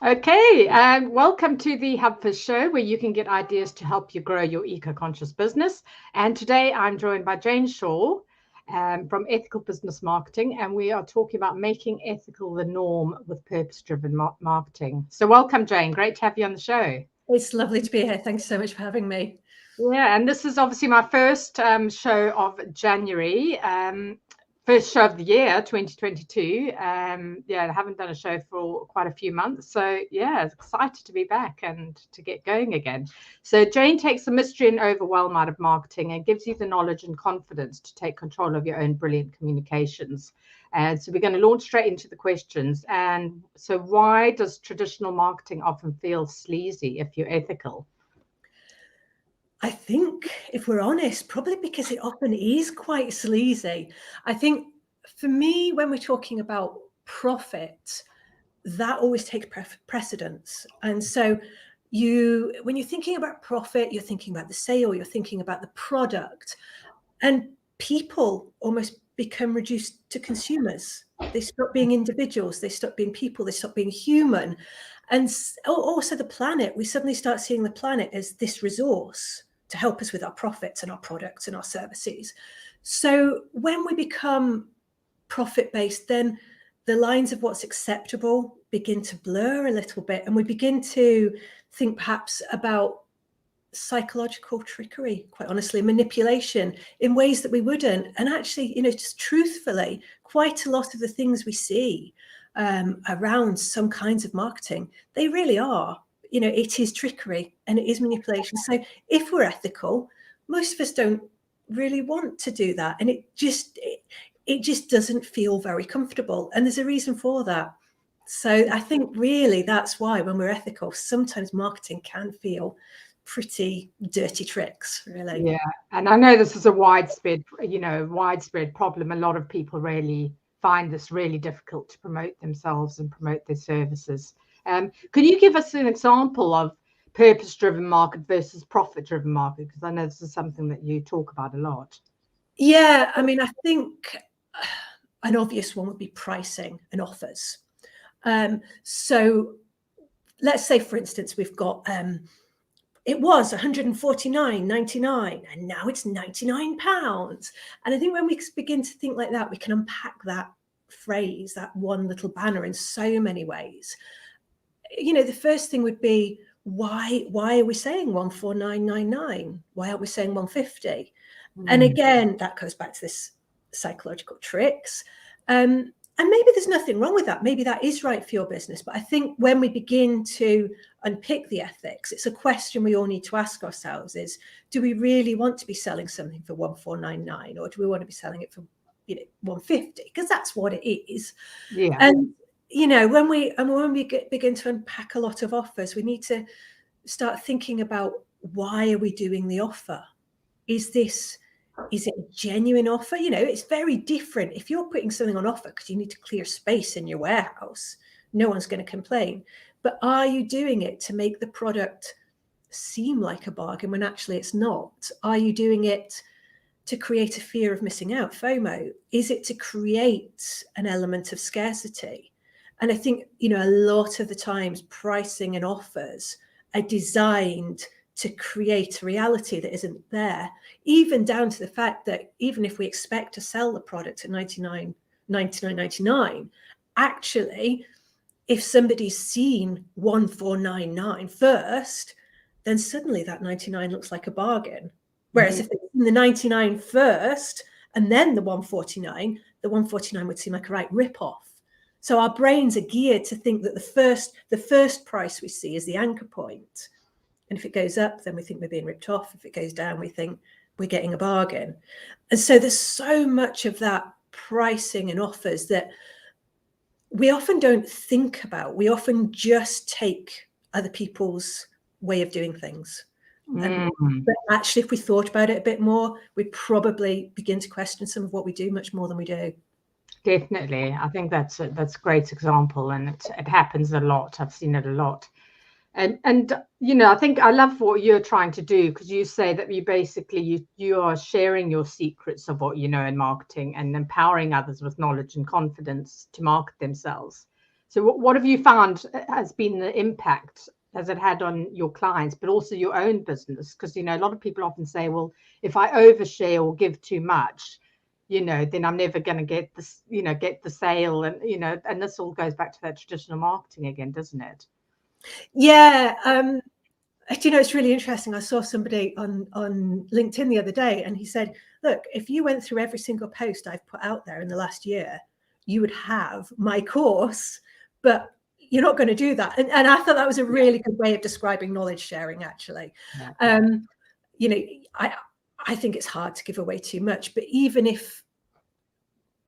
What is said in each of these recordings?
Okay, welcome to the Hubfizz Show, where you can get ideas to help you grow your eco-conscious business. And today I'm joined by Jane Shaw from Ethical Business Marketing, and we are talking about making ethical the norm with purpose-driven marketing. So welcome, Jane. Great to have you on the show. It's lovely to be here. Thanks so much for having me. Yeah, and this is obviously my first show of January, first show of the year, 2022. Yeah, I haven't done a show for quite a few months. So, yeah, excited to be back and to get going again. So, Jane takes the mystery and overwhelm out of marketing and gives you the knowledge and confidence to take control of your own brilliant communications. And so, we're going to launch straight into the questions. And so, why does traditional marketing often feel sleazy if you're ethical? I think, if we're honest, probably because it often is quite sleazy. I think for me, when we're talking about profit, that always takes precedence. And so when you're thinking about profit, you're thinking about the sale, you're thinking about the product, and people almost become reduced to consumers. They stop being individuals, they stop being people, they stop being human. And also the planet, we suddenly start seeing the planet as this resource to help us with our profits and our products and our services. So when we become profit-based, then the lines of what's acceptable begin to blur a little bit, and we begin to think perhaps about psychological trickery, quite honestly, manipulation in ways that we wouldn't. And actually, just truthfully, quite a lot of the things we see around some kinds of marketing, they really are, it is trickery and it is manipulation. So if we're ethical, most of us don't really want to do that. And it just doesn't feel very comfortable. And there's a reason for that. So I think really that's why when we're ethical, sometimes marketing can feel pretty dirty tricks, really. Yeah, and I know this is a widespread problem. A lot of people really find this really difficult to promote themselves and promote their services. Could you give us an example of purpose-driven market versus profit-driven market? Because I know this is something that you talk about a lot. Yeah, I mean, I think an obvious one would be pricing and offers. So let's say, for instance, we've got it was 149.99 and now it's 99 pounds. And I think when we begin to think like that, we can unpack that phrase, that one little banner, in so many ways. The first thing would be, why are we saying 149.99? Why aren't we saying 150? And again, that goes back to this psychological tricks. And maybe there's nothing wrong with that. Maybe that is right for your business. But I think when we begin to unpick the ethics, it's a question we all need to ask ourselves is, do we really want to be selling something for 1,499, or do we want to be selling it for 150? Because that's what it is. Yeah. And when we begin to unpack a lot of offers, we need to start thinking about, why are we doing the offer? Is it a genuine offer? It's very different. If you're putting something on offer because you need to clear space in your warehouse, no one's going to complain. But are you doing it to make the product seem like a bargain when actually it's not? Are you doing it to create a fear of missing out, FOMO? Is it to create an element of scarcity? And I think, a lot of the times pricing and offers are designed to create a reality that isn't there, even down to the fact that even if we expect to sell the product at 99.99, actually, if somebody's seen 1,499 first, then suddenly that 99 looks like a bargain. Whereas if it's in the 99 first and then the 149, the 149 would seem like a right rip-off. So our brains are geared to think that the first price we see is the anchor point. And if it goes up, then we think we're being ripped off. If it goes down, we think we're getting a bargain. And so there's so much of that pricing and offers that we often don't think about. We often just take other people's way of doing things. But actually, if we thought about it a bit more, we'd probably begin to question some of what we do much more than we do. Definitely. I think that's a great example, and it happens a lot. I've seen it a lot. And I think I love what you're trying to do, because you say that you are sharing your secrets of what you know in marketing and empowering others with knowledge and confidence to market themselves. So what have you found has been the impact has it had on your clients, but also your own business? Because, you know, a lot of people often say, well, if I overshare or give too much, you know, then I'm never going to get this, you know, get the sale. And, you know, and this all goes back to that traditional marketing again, doesn't it? Yeah. You know, it's really interesting. I saw somebody on LinkedIn the other day, and he said, look, if you went through every single post I've put out there in the last year, you would have my course, but you're not going to do that. And I thought that was a really good way of describing knowledge sharing, actually. Yeah. You know, I think it's hard to give away too much, but even if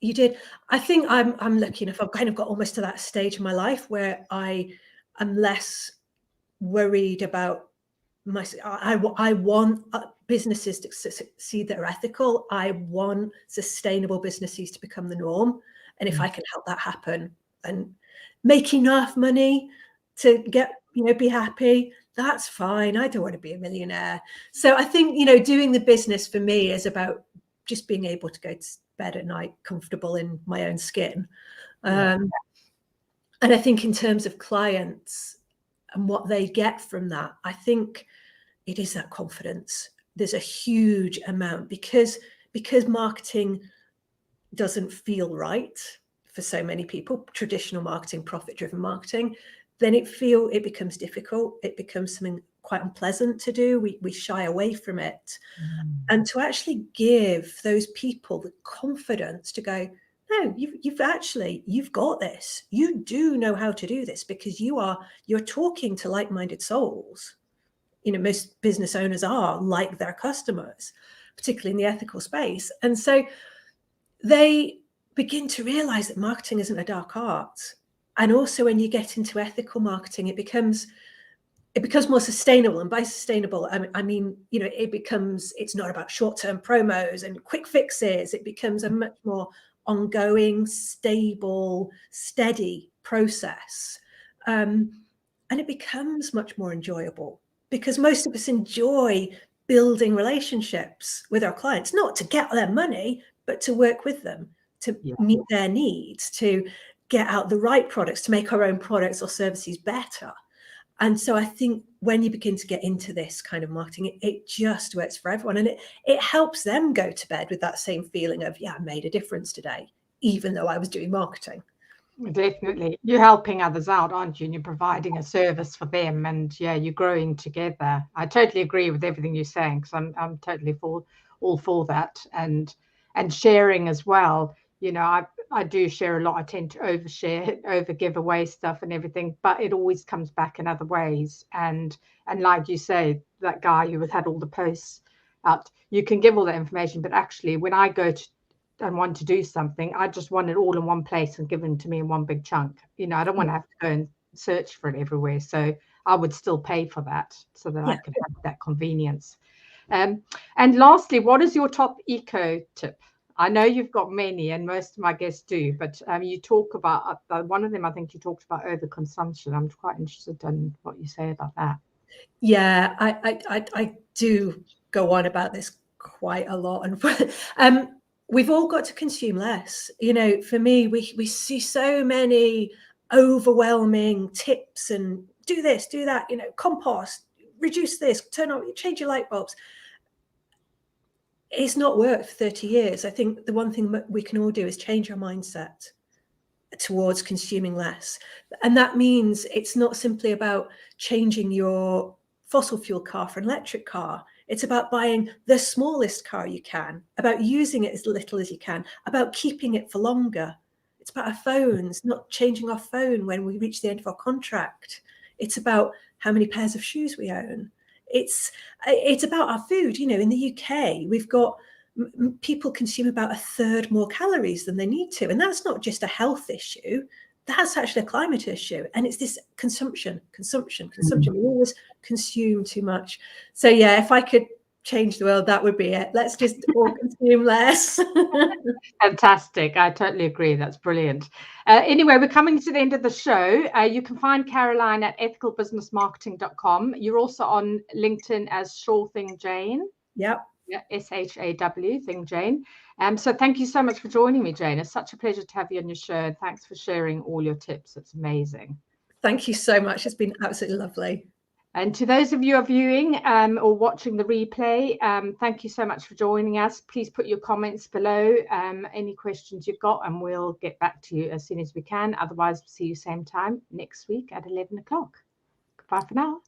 you did, I think I'm lucky enough. I've kind of got almost to that stage in my life where I am less worried about I want businesses to succeed that are ethical. I want sustainable businesses to become the norm. And if I can help that happen and make enough money to get, you know, be happy, that's fine. I don't want to be a millionaire. So I think, you know, doing the business for me is about just being able to go to bed at night comfortable in my own skin. And I think in terms of clients and what they get from that, I think it is that confidence. There's a huge amount because marketing doesn't feel right for so many people, traditional marketing, profit-driven marketing, then it becomes difficult. It becomes something quite unpleasant to do. We shy away from it. And to actually give those people the confidence to go, no, you've got this. You do know how to do this because you're talking to like-minded souls. You know, most business owners are like their customers, particularly in the ethical space. And so they begin to realize that marketing isn't a dark art. And also when you get into ethical marketing, it becomes more sustainable. And by sustainable, I mean, you know, it's not about short-term promos and quick fixes. It becomes a much more ongoing, stable, steady process. And it becomes much more enjoyable because most of us enjoy building relationships with our clients, not to get their money, but to work with them, to meet their needs, to get out the right products, to make our own products or services better. And so I think when you begin to get into this kind of marketing, it just works for everyone. And it helps them go to bed with that same feeling of, yeah, I made a difference today, even though I was doing marketing. Definitely. You're helping others out, aren't you? And you're providing a service for them, and yeah, you're growing together. I totally agree with everything you're saying because I'm totally all for that, and sharing as well. You know, I do share a lot. I tend to overshare, over give away stuff and everything, but it always comes back in other ways. And like you say, that guy who had all the posts out, you can give all that information, but actually when I go to and want to do something, I just want it all in one place and given to me in one big chunk. You know, I don't want to have to go and search for it everywhere. So I would still pay for that so that I could have that convenience. And lastly, what is your top eco tip? I know you've got many, and most of my guests do, but you talk about one of them. I think you talked about overconsumption. I'm quite interested in what you say about that. Yeah, I do go on about this quite a lot, and we've all got to consume less. You know, for me, we see so many overwhelming tips and do this, do that. You know, compost, reduce this, turn on, change your light bulbs. It's not worked for 30 years. I think the one thing we can all do is change our mindset towards consuming less. And that means it's not simply about changing your fossil fuel car for an electric car. It's about buying the smallest car you can, about using it as little as you can, about keeping it for longer. It's about our phones, not changing our phone when we reach the end of our contract. It's about how many pairs of shoes we own. It's about our food. You know, in the UK, we've got people consume about a third more calories than they need to. And that's not just a health issue. That's actually a climate issue. And it's this consumption. We always consume too much. So yeah, if I could change the world, that would be it. Let's just all consume less. Fantastic. I totally agree. That's brilliant. Anyway, we're coming to the end of the show. You can find Caroline at ethicalbusinessmarketing.com. You're also on LinkedIn as Sure Thing Jane. Yep. Yeah, SHAW thing, Jane. So thank you so much for joining me, Jane. It's such a pleasure to have you on your show, and thanks for sharing all your tips. It's amazing. Thank you so much. It's been absolutely lovely. And to those of you who are viewing or watching the replay, thank you so much for joining us. Please put your comments below, any questions you've got, and we'll get back to you as soon as we can. Otherwise, we'll see you same time next week at 11 o'clock. Goodbye for now.